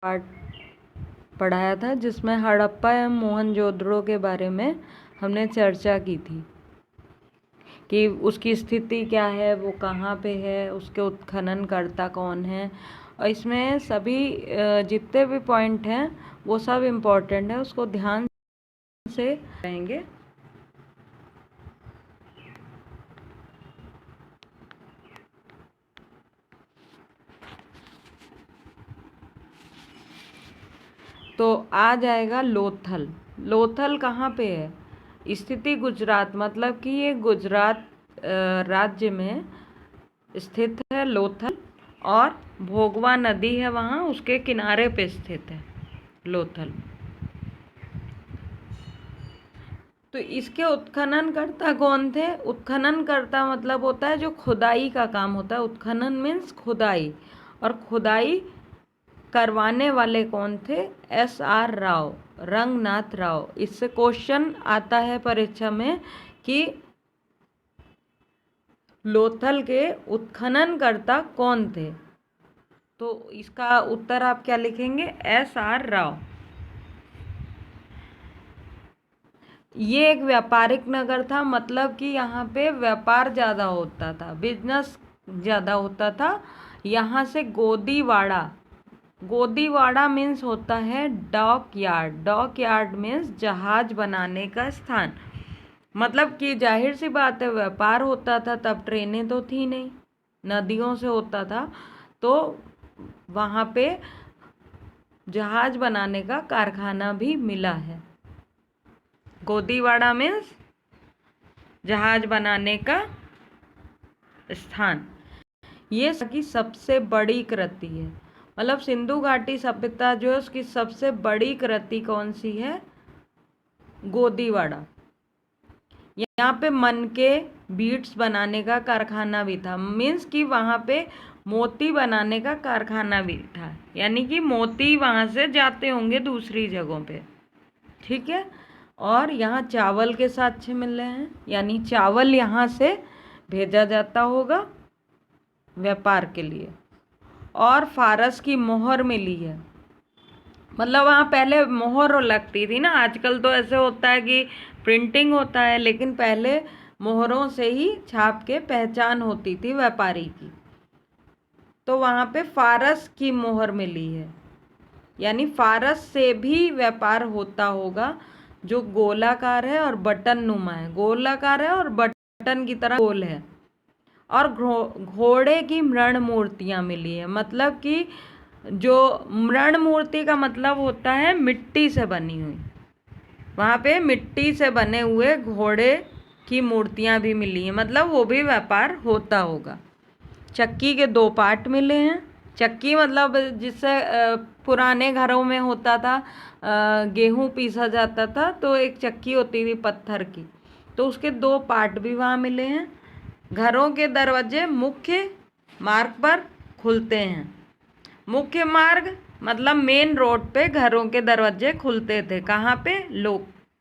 Part पढ़ाया था जिसमें हड़प्पा एवं मोहनजोदड़ो के बारे में हमने चर्चा की थी कि उसकी स्थिति क्या है, वो कहाँ पे है, उसके उत्खननकर्ता कौन है। और इसमें सभी जितने भी पॉइंट हैं वो सब इम्पोर्टेंट है, उसको ध्यान से रहेंगे। तो आ जाएगा लोथल। लोथल कहाँ पे है? स्थिति गुजरात, मतलब कि ये गुजरात राज्य में स्थित है लोथल, और भोगवा नदी है वहाँ उसके किनारे पे स्थित है लोथल। तो इसके उत्खननकर्ता कौन थे? उत्खननकर्ता मतलब होता है जो खुदाई का काम होता है। उत्खनन मीन्स खुदाई, और खुदाई करवाने वाले कौन थे? SR राव, रंगनाथ राव। इससे क्वेश्चन आता है परीक्षा में कि लोथल के उत्खननकर्ता कौन थे। तो इसका उत्तर आप क्या लिखेंगे? SR राव। ये एक व्यापारिक नगर था, मतलब कि यहाँ पे व्यापार ज़्यादा होता था, बिजनेस ज़्यादा होता था। यहाँ से गोदीवाड़ा, गोदीवाड़ा मीन्स होता है dockyard. Dockyard means जहाज बनाने का स्थान। मतलब कि जाहिर सी बात है, व्यापार होता था तब ट्रेनें तो थी नहीं, नदियों से होता था, तो वहाँ पे जहाज बनाने का कारखाना भी मिला है। गोदीवाड़ा मीन्स जहाज बनाने का स्थान। ये की सबसे बड़ी कृति है, मतलब सिंधु घाटी सभ्यता जो है उसकी सबसे बड़ी कृति कौन सी है? गोदीवाड़ा। यहाँ पे मन के बीड्स बनाने का कारखाना भी था, मीन्स कि वहाँ पे मोती बनाने का कारखाना भी था, यानी कि मोती वहाँ से जाते होंगे दूसरी जगहों पे। ठीक है। और यहाँ चावल के साक्ष्य मिल रहे हैं, यानी चावल यहाँ से भेजा जाता होगा व्यापार के लिए। और फारस की मोहर मिली है, मतलब वहाँ पहले मोहर लगती थी ना, आजकल तो ऐसे होता है कि प्रिंटिंग होता है, लेकिन पहले मोहरों से ही छाप के पहचान होती थी व्यापारी की। तो वहाँ पे फारस की मोहर मिली है, यानी फारस से भी व्यापार होता होगा, जो गोलाकार है और बटन नुमा है। गोलाकार है और बटन की तरह गोल है। और घोड़े की मृण मूर्तियाँ मिली है, मतलब कि जो मृण मूर्ति का मतलब होता है मिट्टी से बनी हुई, वहाँ पे मिट्टी से बने हुए घोड़े की मूर्तियाँ भी मिली हैं, मतलब वो भी व्यापार होता होगा। चक्की के 2 पार्ट मिले हैं। चक्की मतलब जिससे पुराने घरों में होता था, गेहूँ पीसा जाता था, तो एक चक्की होती थी पत्थर की, तो उसके 2 पार्ट भी वहाँ मिले हैं। घरों के दरवाजे मुख्य मार्ग पर खुलते हैं। मुख्य मार्ग मतलब मेन रोड पे घरों के दरवाजे खुलते थे। कहाँ पे?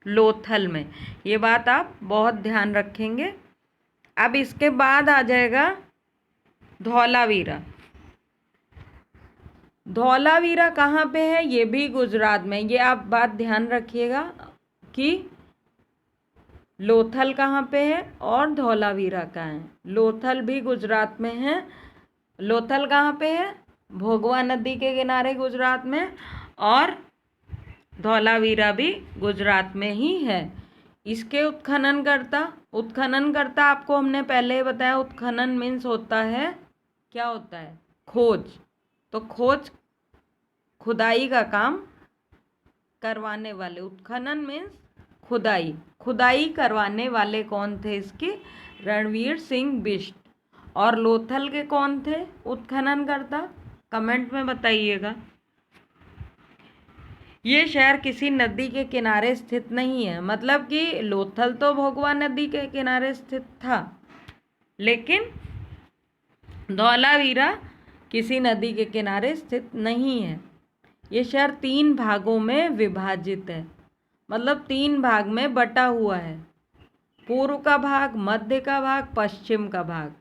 लोथल में। ये बात आप बहुत ध्यान रखेंगे। अब इसके बाद आ जाएगा धौलावीरा। धौलावीरा कहाँ पे है? ये भी गुजरात में। ये आप बात ध्यान रखिएगा कि लोथल कहाँ पे है और धौलावीरा कहाँ है। लोथल भी गुजरात में है। लोथल कहाँ पे है? भोगवा नदी के किनारे गुजरात में। और धौलावीरा भी गुजरात में ही है। इसके उत्खननकर्ता आपको हमने पहले बताया, उत्खनन मीन्स होता है, क्या होता है? खोज। तो खोज, खुदाई का काम करवाने वाले, उत्खनन मीन्स खुदाई। खुदाई करवाने वाले कौन थे इसके? रणवीर सिंह बिष्ट। और लोथल के कौन थे उत्खननकर्ता? कमेंट में बताइएगा। ये शहर किसी नदी के किनारे स्थित नहीं है, मतलब कि लोथल तो भोगवा नदी के किनारे स्थित था, लेकिन धौलावीरा किसी नदी के किनारे स्थित नहीं है। ये शहर 3 भागों में विभाजित है, मतलब 3 भाग में बटा हुआ है। पूर्व का भाग, मध्य का भाग, पश्चिम का भाग।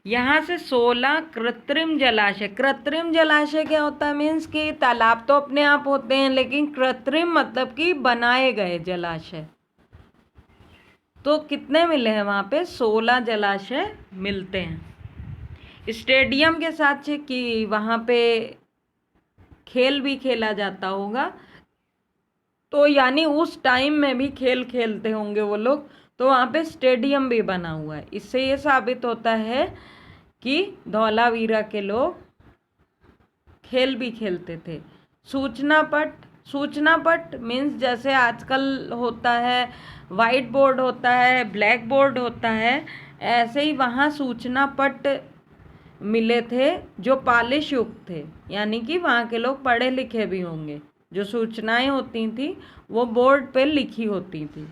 यहाँ से 16 कृत्रिम जलाशय। कृत्रिम जलाशय क्या होता है? मीन्स कि तालाब तो अपने आप होते हैं, लेकिन कृत्रिम मतलब कि बनाए गए जलाशय। तो कितने मिले हैं वहाँ पे? 16 जलाशय मिलते हैं। स्टेडियम के साथ कि वहाँ पे खेल भी खेला जाता होगा, तो यानी उस टाइम में भी खेल खेलते होंगे वो लोग, तो वहाँ पे स्टेडियम भी बना हुआ है। इससे ये साबित होता है कि धौलावीरा के लोग खेल भी खेलते थे। सूचना पट। सूचना पट मीन्स जैसे आजकल होता है वाइट बोर्ड होता है, ब्लैक बोर्ड होता है, ऐसे ही वहाँ सूचना पट मिले थे जो पालिश युक्त थे, यानी कि वहाँ के लोग पढ़े लिखे भी होंगे। जो सूचनाएं होती थी वो बोर्ड पे लिखी होती थी।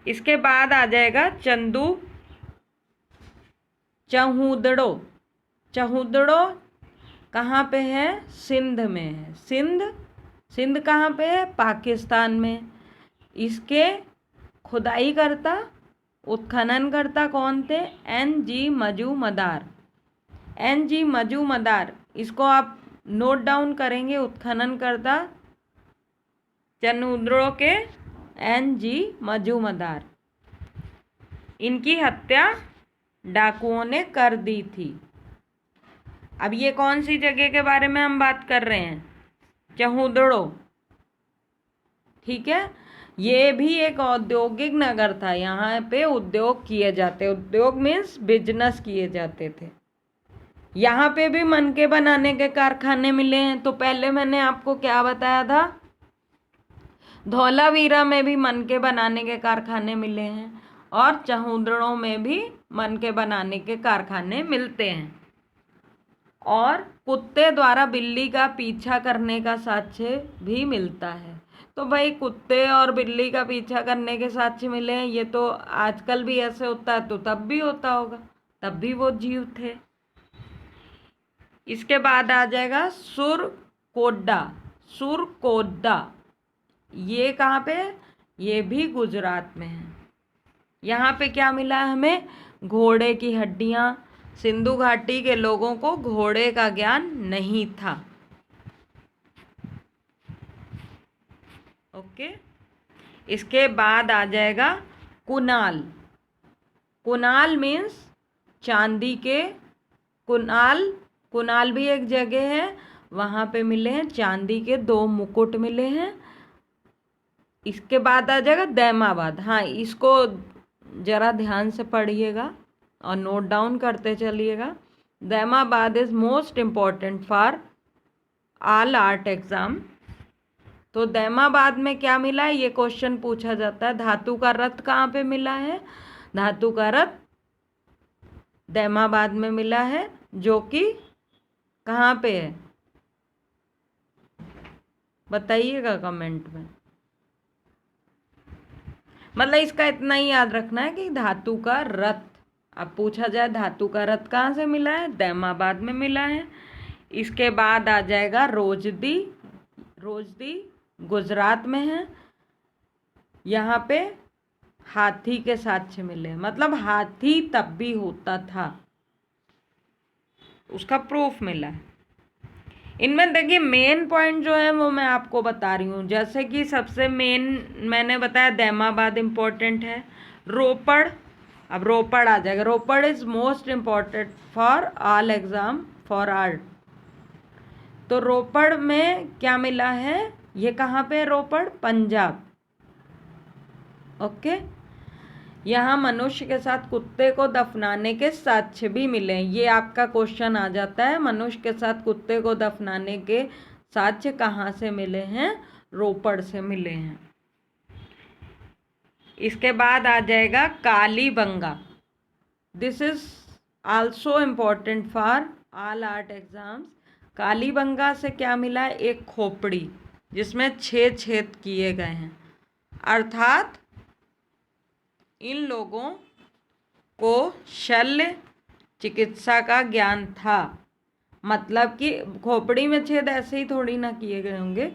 इसके बाद आ जाएगा चंदू चहूदड़ो। चहूदड़ो कहाँ पे है? सिंध में है। सिंध। सिंध कहाँ पे है? पाकिस्तान में। इसके खुदाई करता, उत्खनन करता कौन थे? N.G. मजूमदार। N.G. मजूमदार, इसको आप नोट डाउन करेंगे। उत्खनन करता चनूद्रों के N.G. मजूमदार। इनकी हत्या डाकुओं ने कर दी थी। अब ये कौन सी जगह के बारे में हम बात कर रहे हैं? चहूदड़ो। ठीक है। ये भी एक औद्योगिक नगर था। यहाँ पे उद्योग किए जाते, उद्योग मीन्स बिजनेस किए जाते थे। यहाँ पे भी मनके बनाने के कारखाने मिले हैं। तो पहले मैंने आपको क्या बताया था? धौलावीरा में भी मनके बनाने के कारखाने मिले हैं, और चहूदड़ों में भी मनके बनाने के कारखाने मिलते हैं। और कुत्ते द्वारा बिल्ली का पीछा करने का साक्ष्य भी मिलता है। तो भाई कुत्ते और बिल्ली का पीछा करने के साक्ष्य मिले हैं, ये तो आजकल भी ऐसे होता है, तो तब भी होता होगा, तब भी वो जीव थे। इसके बाद आ जाएगा सुरकोड्डा। सुरकोड्डा ये कहाँ पे है? ये भी गुजरात में है। यहाँ पे क्या मिला है हमें? घोड़े की हड्डियाँ। सिंधु घाटी के लोगों को घोड़े का ज्ञान नहीं था। ओके। इसके बाद आ जाएगा कुनाल। कुनाल मीन्स चांदी के कुनाल। कुनाल भी एक जगह है, वहाँ पे मिले हैं चांदी के 2 मुकुट मिले हैं। इसके बाद आ जाएगा दैमाबाद। हाँ, इसको ज़रा ध्यान से पढ़िएगा और नोट डाउन करते चलिएगा। Daimabad is most important for all art exam. तो दैमाबाद में क्या मिला है, ये क्वेश्चन पूछा जाता है। धातु का रथ कहाँ पे मिला है? धातु का रथ दैमाबाद में मिला है, जो कि कहाँ पे है? बताइएगा कमेंट में। मतलब इसका इतना ही याद रखना है कि धातु का रथ, अब पूछा जाए धातु का रथ कहाँ से मिला है? दैमाबाद में मिला है। इसके बाद आ जाएगा रोजदी। रोजदी गुजरात में है। यहाँ पे हाथी के साक्ष्य मिले, मतलब हाथी तब भी होता था, उसका प्रूफ मिला है। इनमें देखिए मेन पॉइंट जो है वो मैं आपको बता रही हूँ। जैसे कि सबसे मेन मैंने बताया दैमाबाद इम्पोर्टेंट है। रोपड़, अब रोपड़ आ जाएगा। Ropar is most important for all exam for art. तो रोपड़ में क्या मिला है? ये कहाँ पे? रोपड़ पंजाब। ओके। यहाँ मनुष्य के साथ कुत्ते को दफनाने के साक्ष्य भी मिले। ये आपका क्वेश्चन आ जाता है, मनुष्य के साथ कुत्ते को दफनाने के साक्ष्य कहाँ से मिले हैं? रोपड़ से मिले हैं। इसके बाद आ जाएगा Kalibangan. This is also important for all art exams. Kalibangan से क्या मिला है? एक खोपड़ी जिसमें 6 छेद किए गए हैं, अर्थात इन लोगों को शल्य चिकित्सा का ज्ञान था। मतलब कि खोपड़ी में छेद ऐसे ही थोड़ी ना किए गए होंगे।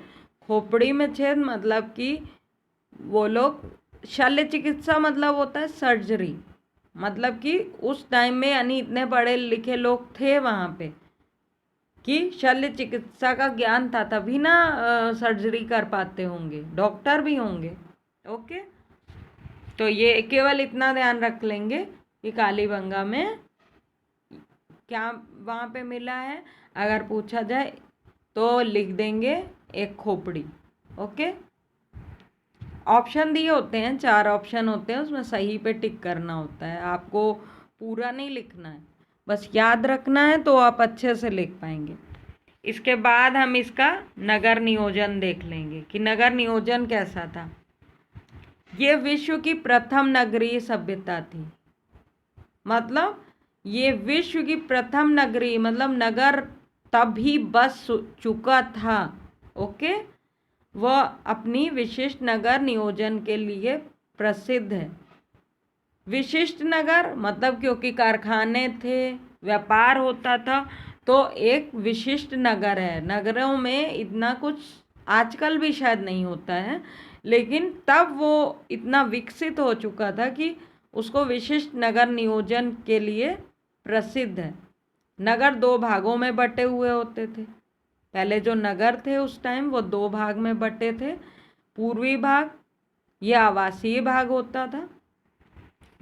खोपड़ी में छेद मतलब कि वो लोग, शल्य चिकित्सा मतलब होता है सर्जरी, मतलब कि उस टाइम में यानी इतने पढ़े लिखे लोग थे वहाँ पे कि शल्य चिकित्सा का ज्ञान था, तभी ना सर्जरी कर पाते होंगे, डॉक्टर भी होंगे। ओके, तो ये केवल इतना ध्यान रख लेंगे कि कालीबंगा में क्या वहाँ पे मिला है। अगर पूछा जाए तो लिख देंगे एक खोपड़ी। ओके, ऑप्शन दिए होते हैं, 4 ऑप्शन होते हैं, उसमें सही पे टिक करना होता है, आपको पूरा नहीं लिखना है, बस याद रखना है तो आप अच्छे से लिख पाएंगे। इसके बाद हम इसका नगर नियोजन देख लेंगे कि नगर नियोजन कैसा था। ये विश्व की प्रथम नगरीय सभ्यता थी, मतलब ये विश्व की प्रथम नगरी, मतलब नगर तभी बस चुका था। ओके, वह अपनी विशिष्ट नगर नियोजन के लिए प्रसिद्ध है। विशिष्ट नगर मतलब क्योंकि कारखाने थे, व्यापार होता था, तो एक विशिष्ट नगर है। नगरों में इतना कुछ आजकल भी शायद नहीं होता है, लेकिन तब वो इतना विकसित हो चुका था कि उसको विशिष्ट नगर नियोजन के लिए प्रसिद्ध है। नगर 2 भागों में बटे हुए होते थे। पहले जो नगर थे उस टाइम वो 2 भाग में बटे थे। पूर्वी भाग ये आवासीय भाग होता था।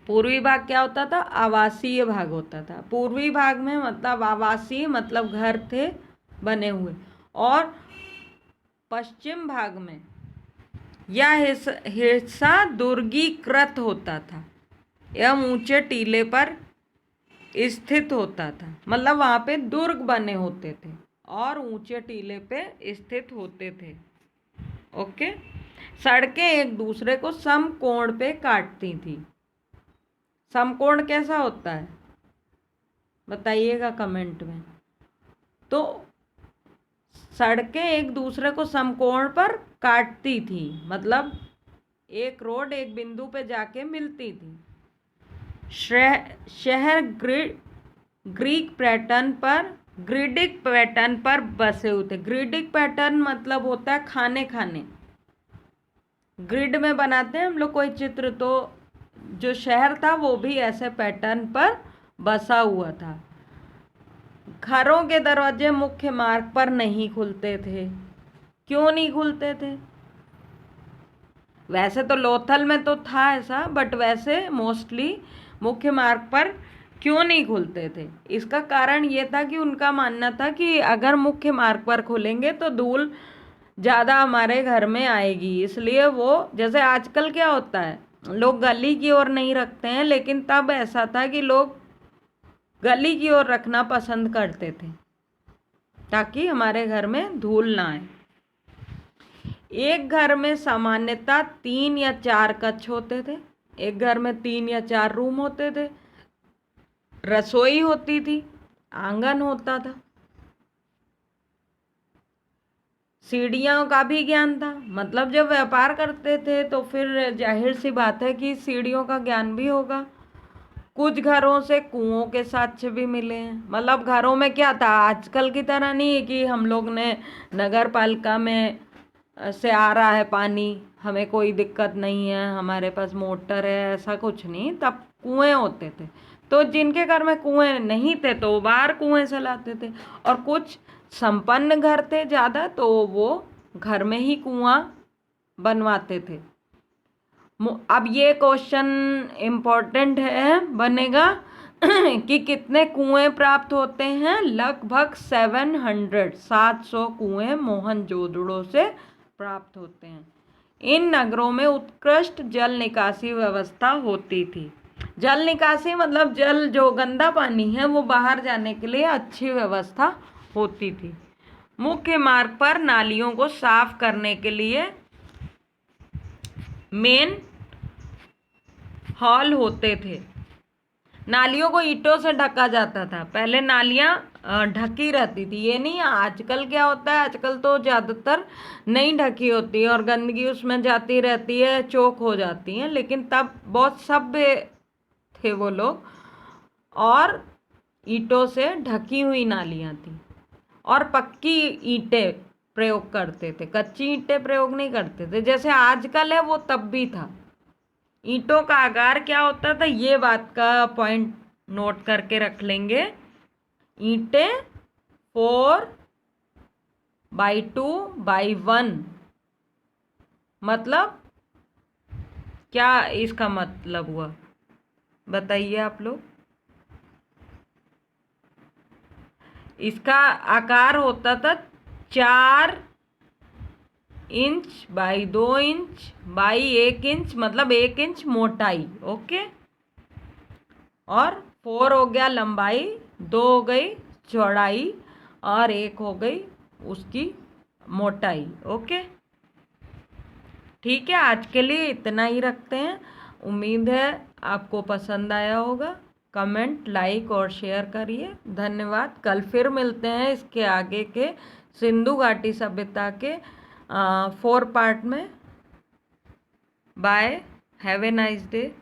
पूर्वी भाग क्या होता था? आवासीय भाग होता था। पूर्वी भाग में मतलब आवासीय मतलब घर थे बने हुए, और पश्चिम भाग में यह हिस्सा दुर्गीकृत होता था एवं ऊंचे टीले पर स्थित होता था। मतलब वहाँ पे दुर्ग बने होते थे और ऊंचे टीले पे स्थित होते थे। ओके, सड़कें एक दूसरे को समकोण पे काटती थी। समकोण कैसा होता है बताइएगा कमेंट में। तो सड़कें एक दूसरे को समकोण पर काटती थी, मतलब एक रोड एक बिंदु पे जाके मिलती थी। शहर ग्रीक पैटर्न पर ग्रिडिक पैटर्न पर बसे हुए थे। ग्रिडिक पैटर्न मतलब होता है खाने खाने, ग्रिड में बनाते हैं हम लोग कोई चित्र, तो जो शहर था वो भी ऐसे पैटर्न पर बसा हुआ था। घरों के दरवाजे मुख्य मार्ग पर नहीं खुलते थे। क्यों नहीं खुलते थे? वैसे तो लोथल में तो था ऐसा, बट वैसे मोस्टली मुख्य मार्ग पर क्यों नहीं खुलते थे? इसका कारण ये था कि उनका मानना था कि अगर मुख्य मार्ग पर खुलेंगे तो धूल ज़्यादा हमारे घर में आएगी, इसलिए वो, जैसे आजकल क्या होता है लोग गली की ओर नहीं रखते हैं, लेकिन तब ऐसा था कि लोग गली की ओर रखना पसंद करते थे ताकि हमारे घर में धूल ना आए। एक घर में सामान्यतः 3 या 4 कक्ष होते थे। एक घर में 3 या 4 रूम होते थे। रसोई होती थी, आंगन होता था, सीढ़ियों का भी ज्ञान था। मतलब जब व्यापार करते थे तो फिर जाहिर सी बात है कि सीढ़ियों का ज्ञान भी होगा। कुछ घरों से कुओं के साक्ष्य भी मिले हैं। मतलब घरों में क्या था, आजकल की तरह नहीं है कि हम लोग ने नगर पालिका में से आ रहा है पानी, हमें कोई दिक्कत नहीं है, हमारे पास मोटर है, ऐसा कुछ नहीं। तब कुएं होते थे, तो जिनके घर में कुएं नहीं थे तो वो बाहर कुएं से लाते थे, और कुछ संपन्न घर थे ज़्यादा तो वो घर में ही कुआं बनवाते थे। अब ये क्वेश्चन इम्पोर्टेंट है बनेगा कि कितने कुएं प्राप्त होते हैं? लगभग 700 कुएं मोहनजोदड़ो से प्राप्त होते हैं। इन नगरों में उत्कृष्ट जल निकासी व्यवस्था होती थी। जल निकासी मतलब जल, जो गंदा पानी है वो बाहर जाने के लिए अच्छी व्यवस्था होती थी। मुख्य मार्ग पर नालियों को साफ करने के लिए मेन हॉल होते थे। नालियों को ईंटों से ढका जाता था। पहले नालियाँ ढकी रहती थी, ये नहीं आजकल क्या होता है, आजकल तो ज़्यादातर नहीं ढकी होती है और गंदगी उसमें जाती रहती है, चौक हो जाती हैं। लेकिन तब बहुत सभ्य थे वो लोग, और ईंटों से ढकी हुई नालियाँ थी, और पक्की ईंटें प्रयोग करते थे, कच्ची ईंटें प्रयोग नहीं करते थे। जैसे आजकल है वो तब भी था, ईंटों का आकार क्या होता था, ये बात का पॉइंट नोट करके रख लेंगे। ईंटें 4/2/1, मतलब क्या इसका मतलब हुआ, बताइए आप लोग। इसका आकार होता था 4 इंच/2 इंच/1 इंच, मतलब 1 इंच मोटाई। ओके, और 4 हो गया लंबाई, 2 हो गई चौड़ाई, और 1 हो गई उसकी मोटाई। ओके, ठीक है, आज के लिए इतना ही रखते हैं। उम्मीद है आपको पसंद आया होगा। कमेंट, लाइक और शेयर करिए। धन्यवाद। कल फिर मिलते हैं इसके आगे के सिंधु घाटी सभ्यता के 4 पार्ट में। Bye, have a nice day.